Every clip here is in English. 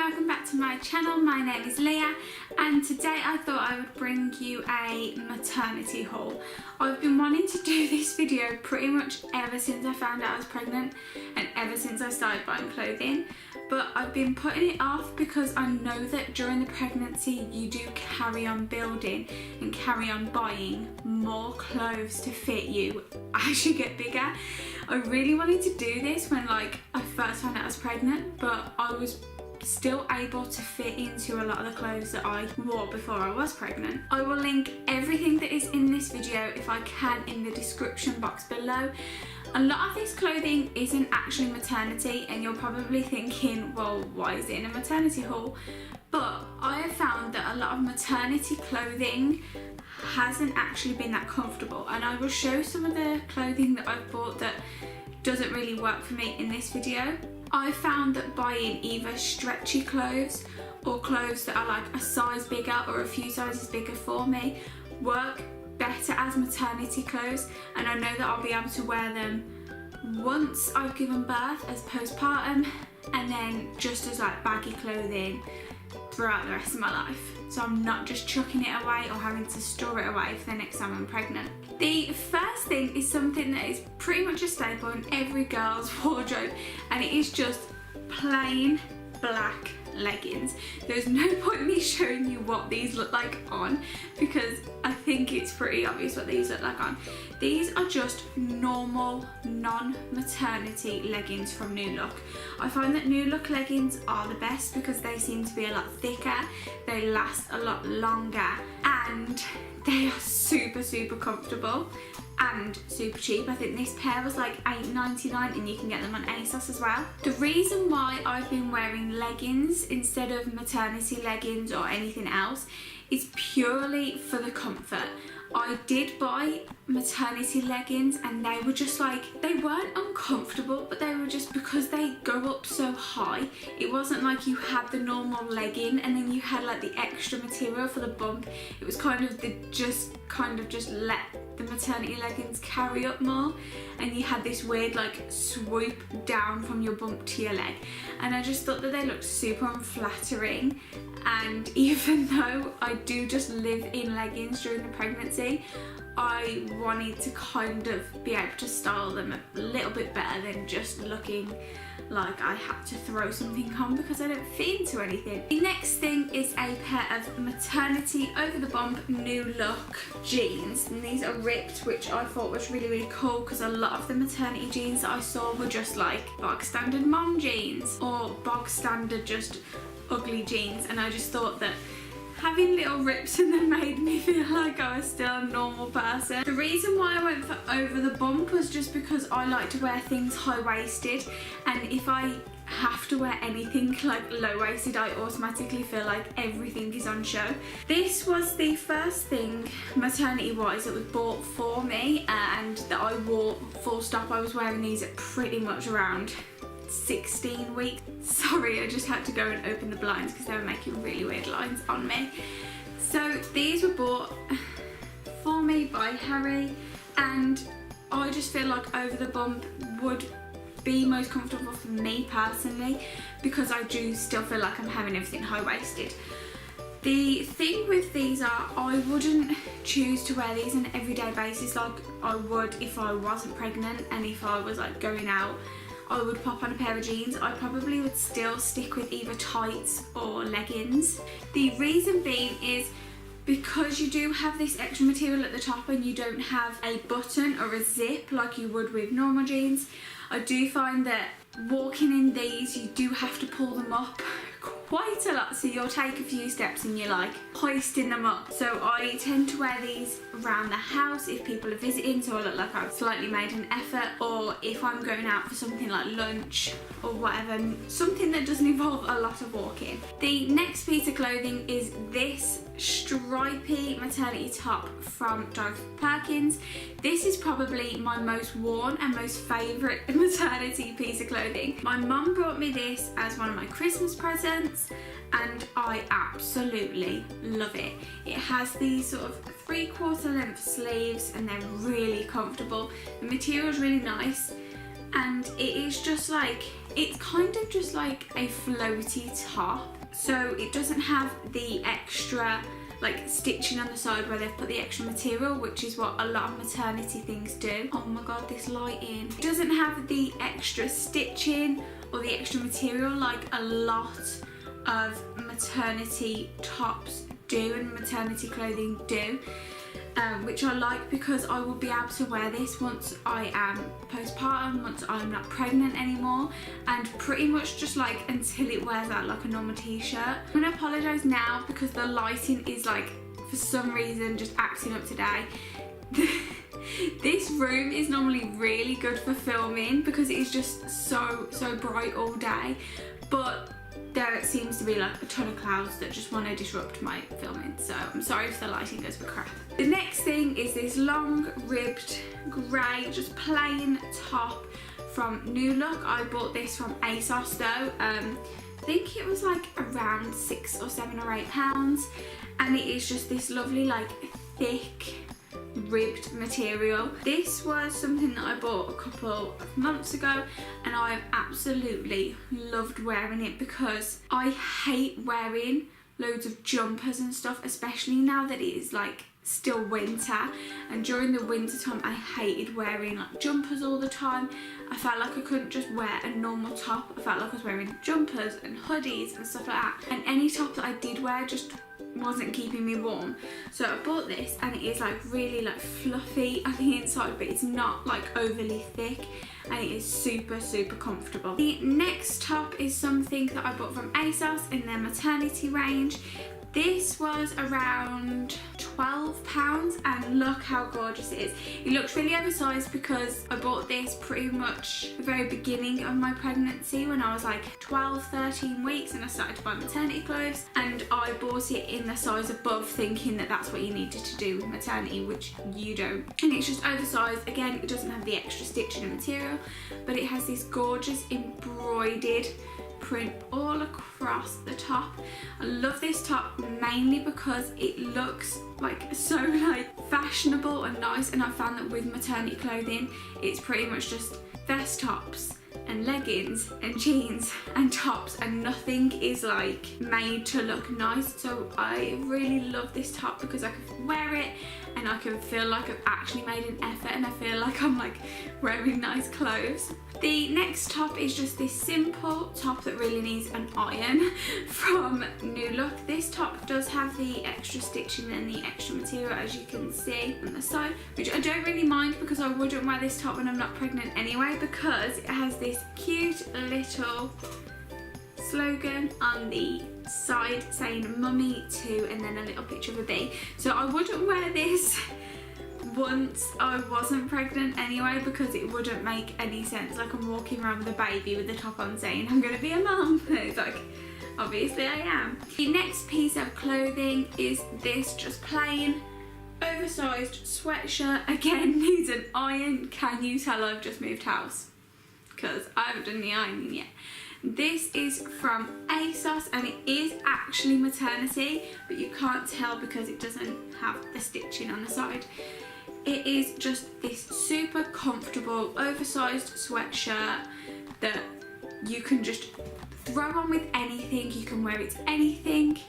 welcome back to my channel. My name is Leah and today I thought I would bring you a maternity haul. I've been wanting to do this video pretty much ever since I found out I was pregnant and ever since I started buying clothing, but I've been putting it off because I know that during the pregnancy you do carry on building and carry on buying more clothes to fit you as you get bigger. I really wanted to do this when I first found out I was pregnant, but I was still able to fit into a lot of the clothes that I wore before I was pregnant. I will link everything that is in this video if I can in the description box below. A lot of this clothing isn't actually maternity and you're probably thinking, well, why is it in a maternity haul? But I have found that a lot of maternity clothing hasn't actually been that comfortable, and I will show some of the clothing that I've bought that doesn't really work for me in this video. I found that buying either stretchy clothes or clothes that are like a size bigger or a few sizes bigger for me work better as maternity clothes, and I know that I'll be able to wear them once I've given birth as postpartum, and then just as like baggy clothing throughout the rest of my life. So I'm not just chucking it away or having to store it away for the next time I'm pregnant. The first thing is something that is pretty much a staple in every girl's wardrobe, and it is just plain black leggings. There's no point in me showing you what these look like on because I think it's pretty obvious what these look like on. These are just normal non-maternity leggings from New Look. I find that New Look leggings are the best because they seem to be a lot thicker, they last a lot longer, and they are super comfortable and super cheap. I think this pair was like $8.99 and you can get them on ASOS as well. The reason why I've been wearing leggings instead of maternity leggings or anything else is purely for the comfort. I did buy maternity leggings and they were just like, they weren't uncomfortable, but they were just, because they go up so high, it wasn't like you had the normal legging and then you had like the extra material for the bump. It was kind of just let the maternity leggings carry up more, and you had this weird like swoop down from your bump to your leg, and I just thought that they looked super unflattering. And even though I do just live in leggings during the pregnancy, I wanted to kind of be able to style them a little bit better than just looking like I had to throw something on because I don't fit into anything. The next thing is a pair of maternity over the bump New Look jeans, and these are ripped, which I thought was really cool because a lot of the maternity jeans that I saw were just like bog standard mom jeans or bog standard just ugly jeans, and I just thought that having little rips in them made me feel like I was still a normal person. The reason why I went for over the bump was just because I like to wear things high-waisted, and if I have to wear anything like low-waisted, I automatically feel like everything is on show. This was the first thing maternity-wise that was bought for me and that I wore full stop. I was wearing these at pretty much around 16 weeks. Sorry, I just had to go and open the blinds because they were making really weird lines on me. So these were bought for me by Harry, and I just feel like over the bump would be most comfortable for me personally because I do still feel like I'm having everything high-waisted. The thing with these are I wouldn't choose to wear these on an everyday basis like I would if I wasn't pregnant, and if I was like going out I would pop on a pair of jeans. I probably would still stick with either tights or leggings. The reason being is because you do have this extra material at the top and you don't have a button or a zip like you would with normal jeans. I do find that walking in these you do have to pull them up quite a lot, so you'll take a few steps and you're like hoisting them up. So I tend to wear these around the house if people are visiting, so I look like I've slightly made an effort, or if I'm going out for something like lunch or whatever, something that doesn't involve a lot of walking. The next piece of clothing is this stripy maternity top from Dorothy Perkins. This is probably my most worn and most favourite maternity piece of clothing. My mum brought me this as one of my Christmas presents and I absolutely love it. It has these sort of 3/4 length sleeves and they're really comfortable. The material is really nice and it is just like, It's kind of just like a floaty top, so it doesn't have the extra like stitching on the side where they've put the extra material, which is what a lot of maternity things do. Oh my god, this lighting. It doesn't have the extra stitching or the extra material like a lot of maternity tops do and maternity clothing do, which I like because I will be able to wear this once I am postpartum, once I'm not pregnant anymore, and pretty much just like until it wears out like a normal t-shirt. I'm gonna apologise now because the lighting is like for some reason just acting up today. This room is normally really good for filming because it is just so bright all day, but there seems to be like a ton of clouds that just want to disrupt my filming, so I'm sorry if the lighting goes for crap. The next thing is this long ribbed grey just plain top from New Look. I bought this from ASOS though. I think it was like around £6 or £7 or £8, and it is just this lovely like thick ribbed material. This was something that I bought a couple of months ago and I've absolutely loved wearing it because I hate wearing loads of jumpers and stuff, especially now that it is like still winter, and during the winter time I hated wearing like jumpers all the time. I felt like I couldn't just wear a normal top. I felt like I was wearing jumpers and hoodies and stuff like that, and any top that I did wear just wasn't keeping me warm. So I bought this and it is like really like fluffy on the inside, but it's not like overly thick, and it is super comfortable. The next top is something that I bought from ASOS in their maternity range. This was around £12 and look how gorgeous it is. It looks really oversized because I bought this pretty much the very beginning of my pregnancy when I was like 12-13 weeks and I started to buy maternity clothes, and I bought it in the size above thinking that that's what you needed to do with maternity, which you don't. And it's just oversized. Again, it doesn't have the extra stitching and material, but it has this gorgeous embroidered print all across the top. I love this top mainly because it looks like so like fashionable and nice, and I found that with maternity clothing it's pretty much just vest tops and leggings and jeans and tops, and nothing is like made to look nice. So I really love this top because I can wear it and I can feel like I've actually made an effort and I feel like I'm like wearing nice clothes. The next top is just this simple top that really needs an iron from New Look. This top does have the extra stitching and the extra material, as you can see on the side, which I don't really mind because I wouldn't wear this top when I'm not pregnant anyway, because it has this cute little slogan on the side saying mummy too, and then a little picture of a bee. So I wouldn't wear this once I wasn't pregnant anyway because it wouldn't make any sense. Like I'm walking around with a baby with the top on saying I'm gonna be a mum. It's like, obviously I am. The next piece of clothing is this just plain oversized sweatshirt. Again, needs an iron. Can you tell I've just moved house? Because I haven't done the ironing yet. This is from ASOS and it is actually maternity, but you can't tell because it doesn't have the stitching on the side. It is just this super comfortable oversized sweatshirt that you can just throw on with anything. You can wear it to anything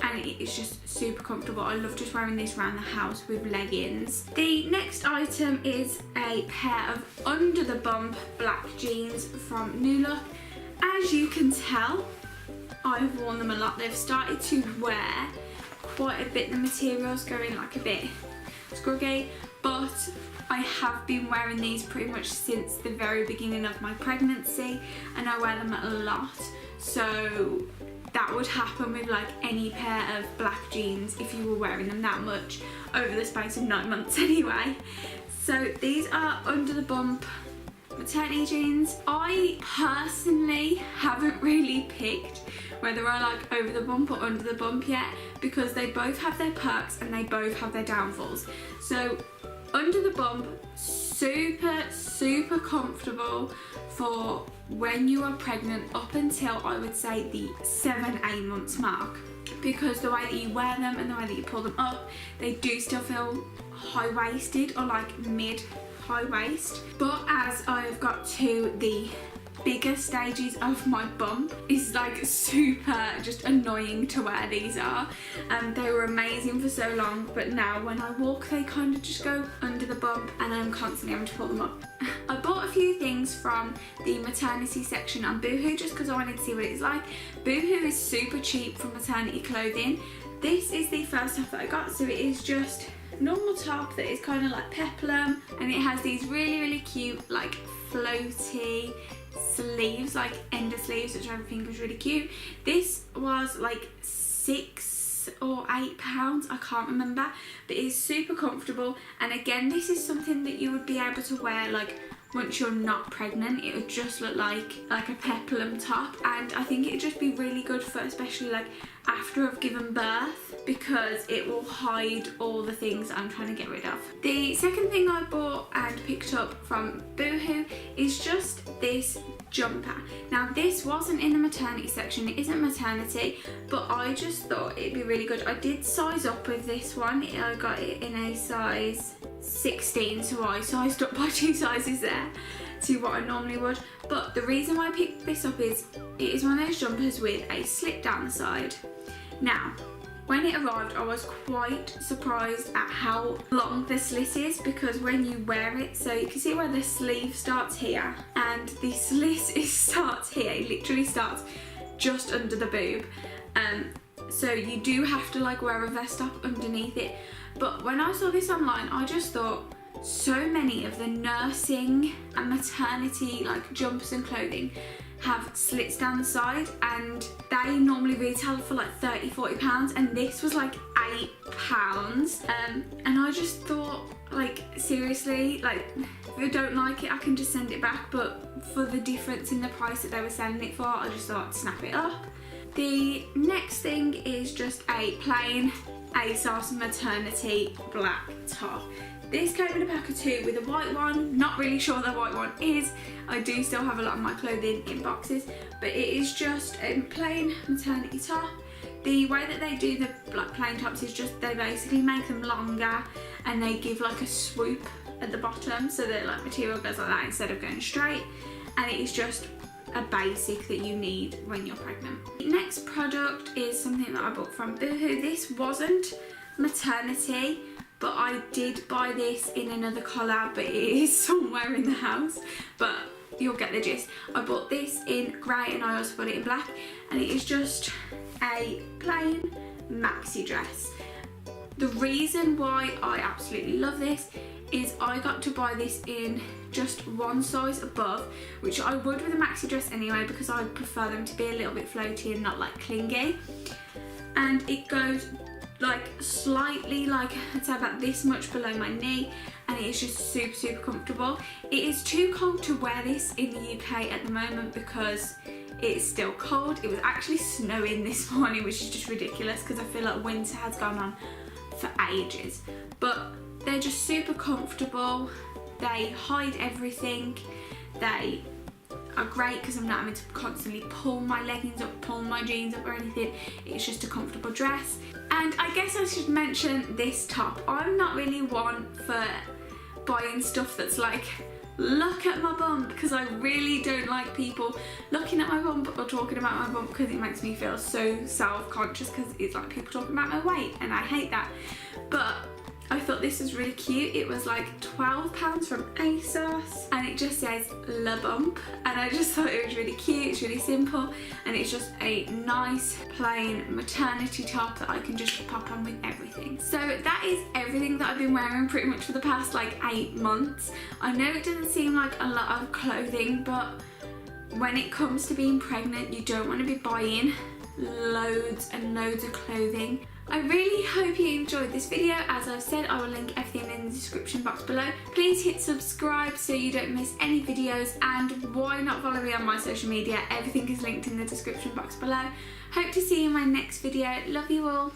and it is just super comfortable. I love just wearing this around the house with leggings. The next item is a pair of under the bump black jeans from New Look. As you can tell, I've worn them a lot. They've started to wear quite a bit. The material's going like a bit scruggy, but I have been wearing these pretty much since the very beginning of my pregnancy and I wear them a lot. So that would happen with like any pair of black jeans if you were wearing them that much over the space of 9 months anyway. So these are under the bump maternity jeans. I personally haven't really picked whether I like over the bump or under the bump yet, because they both have their perks and they both have their downfalls. So under the bump, super comfortable for when you are pregnant up until I would say the 7-8 months mark, because the way that you wear them and the way that you pull them up, they do still feel high-waisted or like mid high waist. But as I've got to the bigger stages of my bump. It's like super just annoying to wear these are. They were amazing for so long, but now when I walk they kind of just go under the bump and I'm constantly having to pull them up. I bought a few things from the maternity section on Boohoo just because I wanted to see what it's like. Boohoo is super cheap for maternity clothing. This is the first top that I got, so it is just normal top that is kind of like peplum, and it has these really cute like floaty sleeves, like ender sleeves, which I think was really cute. This was like £6 or £8, I can't remember, but it is super comfortable. And again, this is something that you would be able to wear like once you're not pregnant. It would just look like a peplum top, and I think it would just be really good for especially like after I've given birth, because it will hide all the things I'm trying to get rid of. The second thing I bought and picked up from Boohoo is just this jumper. Now this wasn't in the maternity section, it isn't maternity, but I just thought it'd be really good. I did size up with this one. I got it in a size 16, so I sized up by 2 sizes there to what I normally would. But the reason why I picked this up is it is one of those jumpers with a slit down the side. Now when it arrived I was quite surprised at how long the slit is, because when you wear it, so you can see where the sleeve starts here and the slit starts here, it literally starts just under the boob. So you do have to like wear a vest up underneath it. But when I saw this online, I just thought so many of the nursing and maternity like jumpers and clothing have slits down the side, and they normally retail for like £30–40, and this was like £8. And I just thought, like, seriously, like if I don't like it I can just send it back, but for the difference in the price that they were selling it for, I just thought I'd snap it up. The next thing is just a plain ASOS maternity black top. This came in a pack of 2 with a white one. Not really sure what the white one is. I do still have a lot of my clothing in boxes, but it is just a plain maternity top. The way that they do the like plain tops is just they basically make them longer and they give like a swoop at the bottom so that like material goes like that instead of going straight, and it is just a basic that you need when you're pregnant. The next product is something that I bought from Boohoo. This wasn't maternity, but I did buy this in another colour, but it is somewhere in the house, but you'll get the gist. I bought this in grey and I also bought it in black, and it is just a plain maxi dress. The reason why I absolutely love this is I got to buy this in just one size above, which I would with a maxi dress anyway, because I prefer them to be a little bit floaty and not like clingy. And it goes like slightly, like I'd say about this much below my knee, and it is just super comfortable. It is too cold to wear this in the UK at the moment because it's still cold. It was actually snowing this morning, which is just ridiculous because I feel like winter has gone on for ages. But they're just super comfortable, they hide everything, they are great because I'm not having to constantly pull my leggings up, pull my jeans up or anything. It's just a comfortable dress. And I guess I should mention this top. I'm not really one for buying stuff that's like, look at my bump, because I really don't like people looking at my bump or talking about my bump, because it makes me feel so self-conscious, because it's like people talking about my weight and I hate that. But I thought this was really cute. It was like £12 from ASOS and it just says La Bump, and I just thought it was really cute. It's really simple and it's just a nice plain maternity top that I can just pop on with everything. So that is everything that I've been wearing pretty much for the past like 8 months. I know it doesn't seem like a lot of clothing, but when it comes to being pregnant you don't want to be buying loads and loads of clothing. I really hope you enjoyed this video. As I've said, I will link everything in the description box below. Please hit subscribe so you don't miss any videos, and why not follow me on my social media? Everything is linked in the description box below. Hope to see you in my next video. Love you all.